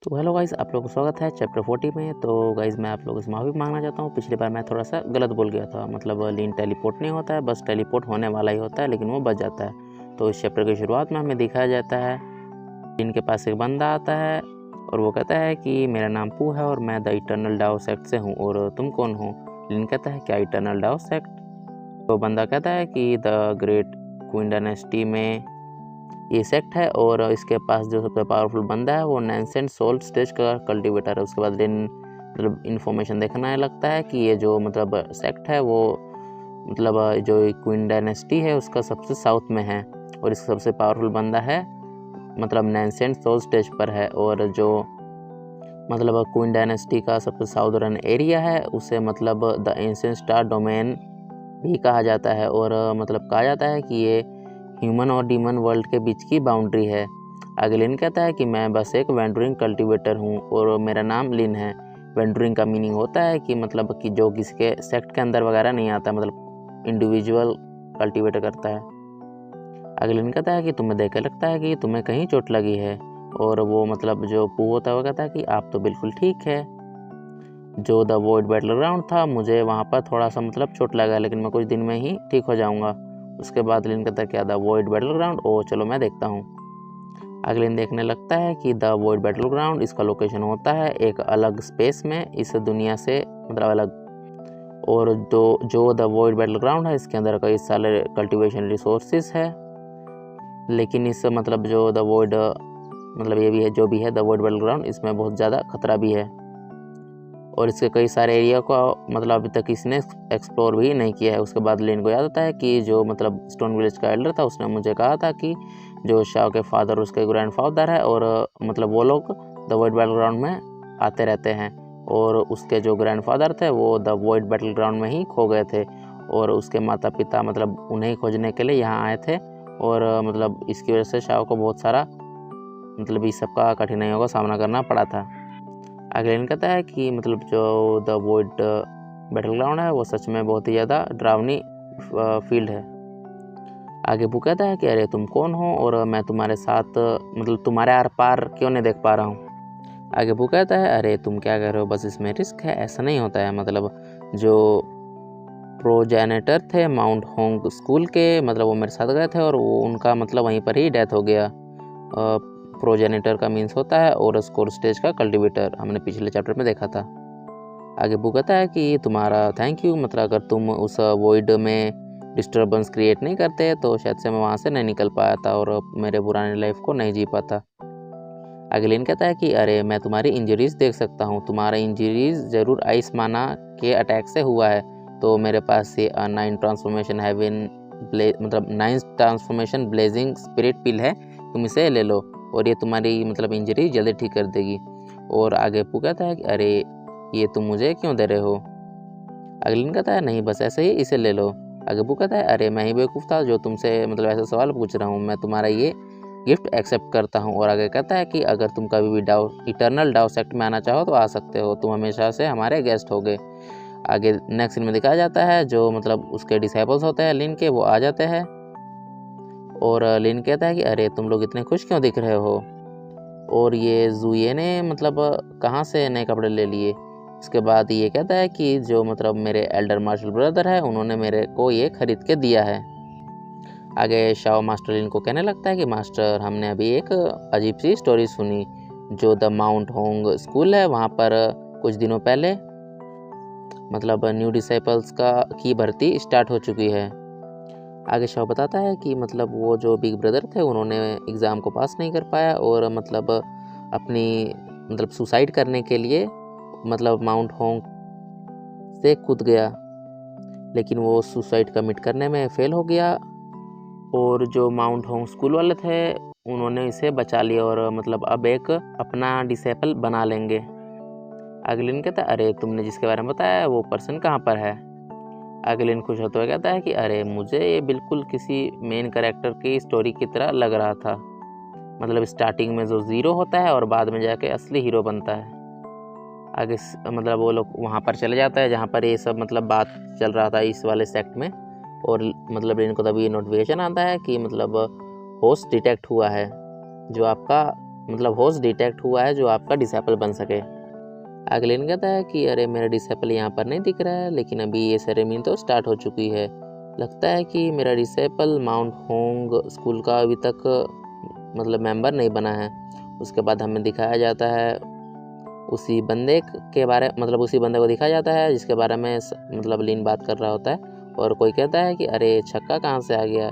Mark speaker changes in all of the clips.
Speaker 1: तो hello guys, आप लोगों को स्वागत है चैप्टर 40 में। तो गाइस मैं आप लोगों से माफ़ी मांगना चाहता हूँ। पिछली बार मैं थोड़ा सा गलत बोल गया था। मतलब लीन टेलीपोर्ट नहीं होता है, बस टेलीपोर्ट होने वाला ही होता है, लेकिन वो बच जाता है। तो इस चैप्टर की शुरुआत में हमें दिखाया जाता है, लीन के पास एक बंदा आता है और वो कहता है कि मेरा नाम पू है और मैं द इटर्नल डाओ सेक्ट से हूँ, और तुम कौन हो? लीन कहता है क्या इटर्नल डाओ सेक्ट? तो बंदा कहता है कि द ग्रेट क्वीन डायनेस्टी में ये सेक्ट है और इसके पास जो सबसे पावरफुल बंदा है वो नैंसेंट सोल स्टेज का कल्टीवेटर है। उसके बाद मतलब इन्फॉर्मेशन देखना लगता है कि ये जो मतलब सेक्ट है वो मतलब जो क्वीन डायनेस्टी है उसका सबसे साउथ में है और इसका सबसे पावरफुल बंदा है मतलब नैंसेंट सोल स्टेज पर है। और जो मतलब क्वीन डायनेस्टी का सबसे साउदर्न एरिया है उसे मतलब द एंशिएंट स्टार डोमेन भी कहा जाता है, और मतलब कहा जाता है कि ये ह्यूमन और डीमन वर्ल्ड के बीच की बाउंड्री है। आगे लिन कहता है कि मैं बस एक वेंडरिंग कल्टीवेटर हूँ और मेरा नाम लिन है। वेंडरिंग का मीनिंग होता है कि मतलब कि जो किसी के सेक्ट के अंदर वगैरह नहीं आता, मतलब इंडिविजुअल कल्टीवेटर करता है। आगे लिन कहता है कि तुम्हें देख के लगता है कि तुम्हें कहीं चोट लगी है, और वो मतलब जो पू होता है वो कहता है कि आप तो बिल्कुल ठीक है। जो द वॉइड बैटल ग्राउंड था, मुझे वहाँ पर थोड़ा सा मतलब चोट लगा, लेकिन मैं कुछ दिन में ही ठीक हो जाऊँगा। उसके बाद लिन कहता है क्या द वॉइड बैटल ग्राउंड? ओ चलो मैं देखता हूँ। अगलिन देखने लगता है कि द वॉइड बैटल ग्राउंड, इसका लोकेशन होता है एक अलग स्पेस में, इस दुनिया से मतलब अलग। और जो द वॉइड बैटल ग्राउंड है इसके अंदर कई सारे कल्टीवेशन रिसोर्सेज है, लेकिन इस मतलब जो द वॉइड मतलब ये भी है जो भी है द वॉइड बैटल ग्राउंड, इसमें बहुत ज़्यादा खतरा भी है और इसके कई सारे एरिया को मतलब अभी तक इसने एक्सप्लोर भी नहीं किया है। उसके बाद लिन को याद आता है कि जो मतलब स्टोन विलेज का एल्डर था उसने मुझे कहा था कि जो शाओ के फादर उसके ग्रैंडफादर है, और मतलब वो लोग द वॉइड बैटल ग्राउंड में आते रहते हैं, और उसके जो ग्रैंडफादर थे वो द वॉइड बैटल ग्राउंड में ही खो गए थे, और उसके माता पिता मतलब उन्हें खोजने के लिए यहाँ आए थे, और मतलब इसकी वजह से शाओ को बहुत सारा मतलब इस सब का कठिनाइयों का सामना करना पड़ा था। अगलेन कहता है कि मतलब जो द वॉइड बैटल ग्राउंड है वो सच में बहुत ही ज़्यादा डरावनी फील्ड है। आगे वो कहता है कि अरे तुम कौन हो और मैं तुम्हारे साथ मतलब तुम्हारे आर पार क्यों नहीं देख पा रहा हूँ। आगे वो कहता है अरे तुम क्या कह रहे हो, बस इसमें रिस्क है, ऐसा नहीं होता है। मतलब जो प्रोजेनेटर थे माउंट होंग स्कूल के, मतलब वो मेरे साथ गए थे और वो उनका मतलब वहीं पर ही डेथ हो गया। प्रोजेनेटर का मीन्स होता है और स्कोर स्टेज का कल्टीवेटर, हमने पिछले चैप्टर में देखा था। आगे वो कहता है कि तुम्हारा थैंक यू, मतलब अगर तुम उस वॉइड में डिस्टर्बेंस क्रिएट नहीं करते तो शायद से मैं वहाँ से नहीं निकल पाया था और मेरे पुराने लाइफ को नहीं जी पाता। आगे लिन कहता है कि अरे मैं तुम्हारी इंजरीज देख सकता हूँ, तुम्हारा इंजरीज जरूर आइस माना के अटैक से हुआ है। तो मेरे पास ये 9 ट्रांसफॉर्मेशन हेवन मतलब 9 ट्रांसफॉर्मेशन ब्लेजिंग स्पिरिट पिल है, तुम इसे ले लो और ये तुम्हारी मतलब इंजरी जल्दी ठीक कर देगी। और आगे पू कहता है कि अरे ये तुम मुझे क्यों दे रहे हो? अगलिन कहता है नहीं बस ऐसे ही इसे ले लो। आगे पू कहता है अरे मैं ही बेवकूफ़ था जो तुमसे मतलब ऐसा सवाल पूछ रहा हूँ, मैं तुम्हारा ये गिफ्ट एक्सेप्ट करता हूँ। और आगे कहता है कि अगर तुम कभी भी इटर्नल डाउ सेक्ट में आना चाहो तो आ सकते हो, तुम हमेशा से हमारे गेस्ट होगे। आगे नेक्स्ट सीन में दिखाया जाता है जो मतलब उसके डिसाइपल्स होते हैं लिन के, वो आ जाते हैं और लिन कहता है कि अरे तुम लोग इतने खुश क्यों दिख रहे हो, और ये जुए ने मतलब कहाँ से नए कपड़े ले लिए। उसके बाद ये कहता है कि जो मतलब मेरे एल्डर मार्शल ब्रदर है उन्होंने मेरे को ये खरीद के दिया है। आगे शाओ मास्टर लिन को कहने लगता है कि मास्टर हमने अभी एक अजीब सी स्टोरी सुनी, जो द माउंट होंग स्कूल है वहाँ पर कुछ दिनों पहले मतलब न्यू डिसाइपल्स की भर्ती स्टार्ट हो चुकी है। आगे शाओ बताता है कि मतलब वो जो बिग ब्रदर थे उन्होंने एग्ज़ाम को पास नहीं कर पाया और मतलब अपनी मतलब सुसाइड करने के लिए मतलब माउंट होंग से कूद गया, लेकिन वो सुसाइड कमिट करने में फेल हो गया, और जो माउंट होंग स्कूल वाले थे उन्होंने इसे बचा लिया और मतलब अब एक अपना डिसेबल बना लेंगे। अगलिन कहता है अरे तुमने जिसके बारे में बताया वो पर्सन कहाँ पर है? अगलिन खुश होते हुए कहता है कि अरे मुझे ये बिल्कुल किसी मेन कैरेक्टर की स्टोरी की तरह लग रहा था, मतलब स्टार्टिंग में जो ज़ीरो होता है और बाद में जाके असली हीरो बनता है। आगे मतलब वो लोग वहाँ पर चले जाता है जहाँ पर ये सब मतलब बात चल रहा था इस वाले सेक्ट में, और मतलब इनको तभी नोटिफिकेशन आता है कि मतलब होस्ट डिटेक्ट हुआ है, जो आपका मतलब होस्ट डिटेक्ट हुआ है जो आपका डिसेबल बन सके। आगे लिन कहता है कि अरे मेरा डिसेबल यहाँ पर नहीं दिख रहा है, लेकिन अभी ये सेरेमनी तो स्टार्ट हो चुकी है। लगता है कि मेरा डिसेबल माउंट होंग स्कूल का अभी तक मतलब मेंबर नहीं बना है। उसके बाद हमें दिखाया जाता है उसी बंदे को दिखाया जाता है जिसके बारे में मतलब लिन बात कर रहा होता है। और कोई कहता है कि अरे छक्का कहाँ से आ गया,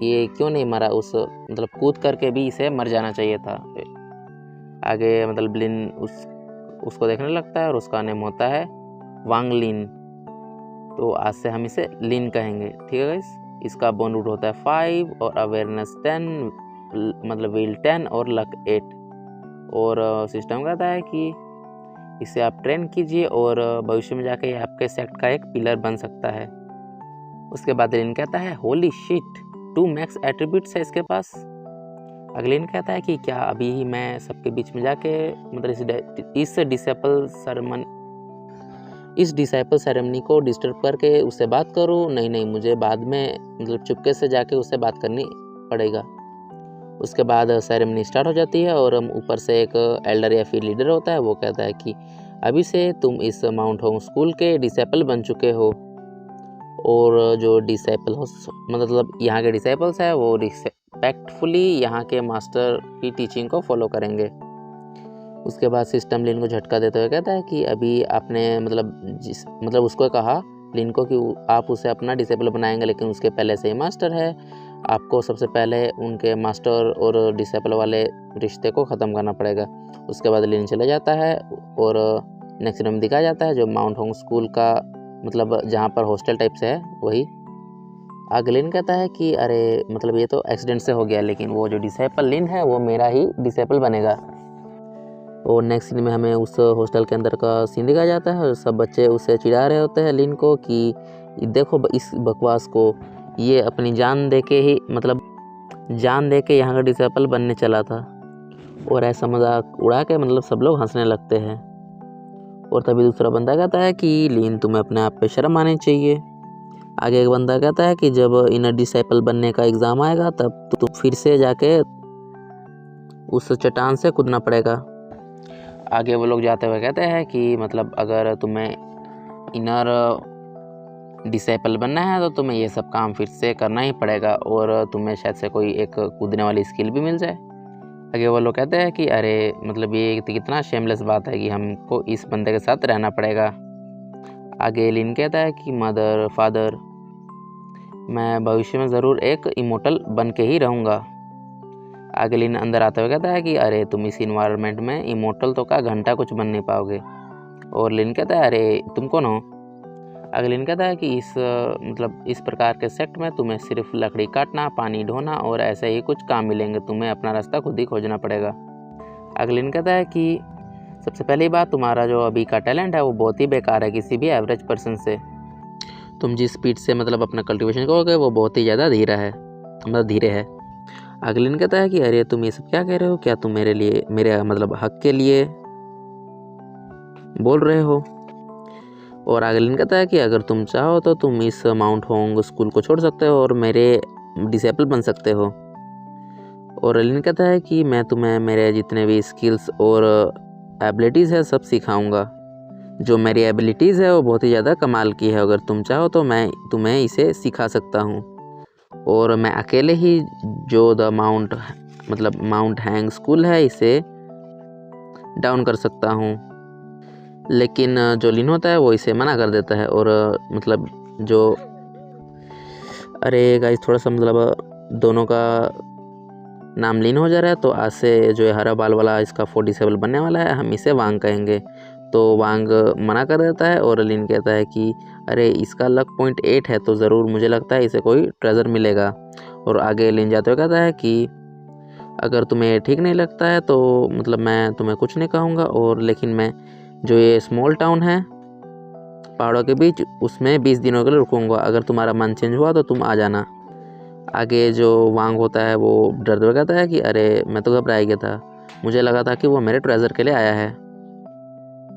Speaker 1: ये क्यों नहीं मरा, मतलब कूद करके भी इसे मर जाना चाहिए था। आगे मतलब लिन उसको देखने लगता है और उसका नेम होता है वांग लिन। तो आज से हम इसे लिन कहेंगे, ठीक है गाइस। इसका बोन रूट होता है 5 और अवेयरनेस 10, मतलब विल 10 और लक 8। और सिस्टम कहता है कि इसे आप ट्रेन कीजिए और भविष्य में जाके आपके सेक्ट का एक पिलर बन सकता है। उसके बाद लिन कहता है होली शिट, 2 मैक्स एट्रीब्यूट्स है इसके पास। अगलिन कहता है कि क्या अभी ही मैं सबके बीच में जाके मतलब इस डिसाइपल सेरेमनी को डिस्टर्ब करके उससे बात करूँ? नहीं, मुझे बाद में मतलब चुपके से जाके उससे बात करनी पड़ेगा। उसके बाद सेरेमनी स्टार्ट हो जाती है और ऊपर से एक एल्डर या फिर लीडर होता है, वो कहता है कि अभी से तुम इस माउंट होंग स्कूल के डिसेबल बन चुके हो। और जो डिसेबल मतलब यहाँ के डिसेबल्स है वो रिस्पेक्टफुली यहाँ के मास्टर की टीचिंग को फॉलो करेंगे। उसके बाद सिस्टम लिन को झटका देते हुए कहता है कि अभी आपने मतलब उसको कहा लिन को कि आप उसे अपना डिसेबल बनाएंगे, लेकिन उसके पहले से ही मास्टर है। आपको सबसे पहले उनके मास्टर और डिसेबल वाले रिश्ते को ख़त्म करना पड़ेगा। उसके बाद लिन चला जाता है और नेक्स्ट में दिखाया जाता है जो माउंट होंग स्कूल का मतलब जहाँ पर हॉस्टल टाइप से है वही। आगे लिन कहता है कि अरे मतलब ये तो एक्सीडेंट से हो गया, लेकिन वो जो डिसेबल लिन है वो मेरा ही डिसेबल बनेगा। और नेक्स्ट सीन में हमें उस हॉस्टल के अंदर का सीन दिखाया जाता है और सब बच्चे उसे चिढ़ा रहे होते हैं लिन को कि देखो इस बकवास को, ये अपनी जान दे के यहाँ का डिसेबल बनने चला था। और ऐसा मजाक उड़ा के मतलब सब लोग हंसने लगते हैं। और तभी दूसरा बंदा कहता है कि लिन तुम्हें अपने आप पे शर्म आनी चाहिए। आगे एक बंदा कहता है कि जब इनर डिसेबल बनने का एग्ज़ाम आएगा तब तुम फिर से जाके उस चट्टान से कूदना पड़ेगा। आगे वो लोग जाते हुए कहते हैं कि मतलब अगर तुम्हें इनर डिसेबल बनना है तो तुम्हें ये सब काम फिर से करना ही पड़ेगा और तुम्हें शायद से कोई एक कूदने वाली स्किल भी मिल जाए। आगे वो लोग कहते हैं कि अरे मतलब ये कितना शेमलेस बात है कि हमको इस बंदे के साथ रहना पड़ेगा। आगे लिन कहता है कि मदर फादर, मैं भविष्य में ज़रूर एक इमोर्टल बन के ही रहूँगा। आगे लिन अंदर आते हुए कहता है कि अरे तुम इस इन्वायरमेंट में इमोर्टल तो का घंटा कुछ बन नहीं पाओगे। और लिन कहता है अरे तुम कौन हो? आगे लिन कहता है कि इस प्रकार के सेक्ट में तुम्हें सिर्फ लकड़ी काटना, पानी ढोना और ऐसे ही कुछ काम मिलेंगे, तुम्हें अपना रास्ता खुद ही खोजना पड़ेगा। आगे लिन कहता है कि सबसे पहली बात, तुम्हारा जो अभी का टैलेंट है वो बहुत ही बेकार है किसी भी एवरेज पर्सन से। तुम जिस स्पीड से मतलब अपना कल्टीवेशन करोगे वो बहुत ही ज़्यादा धीरे है। आगे लिन कहता है कि अरे तुम ये सब क्या कह रहे हो? क्या तुम मेरे मतलब हक के लिए बोल रहे हो? और आगे लिन कहता है कि अगर तुम चाहो तो तुम इस माउंट होंग स्कूल को छोड़ सकते हो और मेरे डिसेबल बन सकते हो। और लिन कहता है कि मैं तुम्हें मेरे जितने भी स्किल्स और एबिलिटीज़ है सब सिखाऊंगा। जो मेरी एबिलिटीज़ है वो बहुत ही ज़्यादा कमाल की है, अगर तुम चाहो तो मैं तुम्हें इसे सिखा सकता हूँ। और मैं अकेले ही जो माउंट हैंग स्कूल है इसे डाउन कर सकता हूँ। लेकिन जो लिन होता है वो इसे मना कर देता है। और अरे गाइस थोड़ा सा दोनों का नाम लिन हो जा रहा है, तो आज से जो है हरा बाल वाला इसका 47 बनने वाला है, हम इसे वांग कहेंगे। तो वांग मना कर देता है और लिन कहता है कि अरे इसका लक पॉइंट 8 है तो ज़रूर मुझे लगता है इसे कोई ट्रेजर मिलेगा। और आगे लिन जाते हुए कहता है कि अगर तुम्हें ठीक नहीं लगता है तो मतलब मैं तुम्हें कुछ नहीं कहूँगा, और लेकिन मैं जो ये स्मॉल टाउन है पहाड़ों के बीच उसमें 20 दिनों के लिए रुकूंगा, अगर तुम्हारा मन चेंज हुआ तो तुम आ जाना। आगे जो वांग होता है वो डरते हुए कहता है कि अरे मैं तो घबरा गया था, मुझे लगा था कि वो मेरे ट्रेजर के लिए आया है।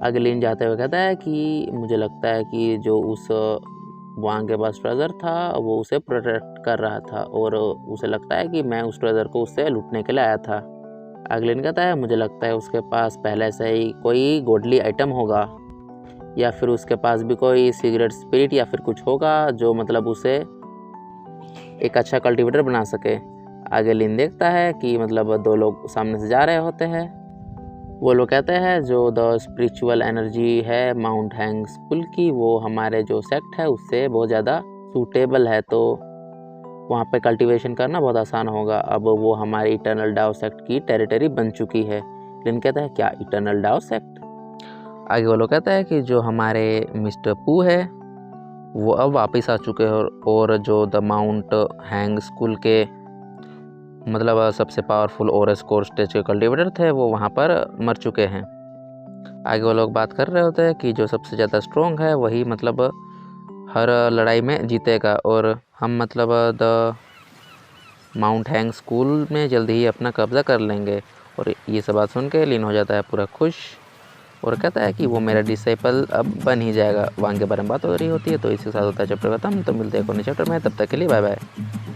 Speaker 1: आगे लिन जाते हुए कहता है कि मुझे लगता है कि जो उस वांग के पास ट्रेजर था वो उसे प्रोटेक्ट कर रहा था और उसे लगता है कि मैं उस ट्रेजर को उससे लूटने के लिए आया था। आगे लिन कहता है मुझे लगता है उसके पास पहले से ही कोई गोडली आइटम होगा, या फिर उसके पास भी कोई सीक्रेट स्पिरिट या फिर कुछ होगा जो मतलब उसे एक अच्छा कल्टीवेटर बना सके। आगे लिन देखता है कि मतलब 2 लोग सामने से जा रहे होते हैं। वो लोग कहते हैं जो द स्पिरिचुअल एनर्जी है माउंट हैंग स्कूल की, वो हमारे जो सेक्ट है उससे बहुत ज़्यादा सूटेबल है, तो वहाँ पे कल्टीवेशन करना बहुत आसान होगा। अब वो हमारी इटर्नल डाओ सेक्ट की टेरिटरी बन चुकी है। लिन कहता है क्या इटर्नल डाओ सेक्ट? आगे वो लोग कहता है कि जो हमारे मिस्टर पू है वो अब वापस आ चुके हैं, और जो द माउंट हैंग स्कूल के मतलब सबसे पावरफुल ओरस कोर स्टेज के कल्टीवेटर थे वो वहाँ पर मर चुके हैं। आगे वो लोग बात कर रहे होते हैं कि जो सबसे ज़्यादा स्ट्रॉन्ग है वही मतलब हर लड़ाई में जीतेगा, और हम मतलब द माउंट हैंग स्कूल में जल्दी ही अपना कब्ज़ा कर लेंगे। और ये सब बात सुन के लिन हो जाता है पूरा खुश और कहता है कि वो मेरा डिसेबल अब बन ही जाएगा। वहाँ के बारे में बात हो रही होती है, तो इसी के साथ होता है चैप्टर खत्म। तो मिलते हैं एक और नए चैप्टर में, तब तक के लिए बाय बाय।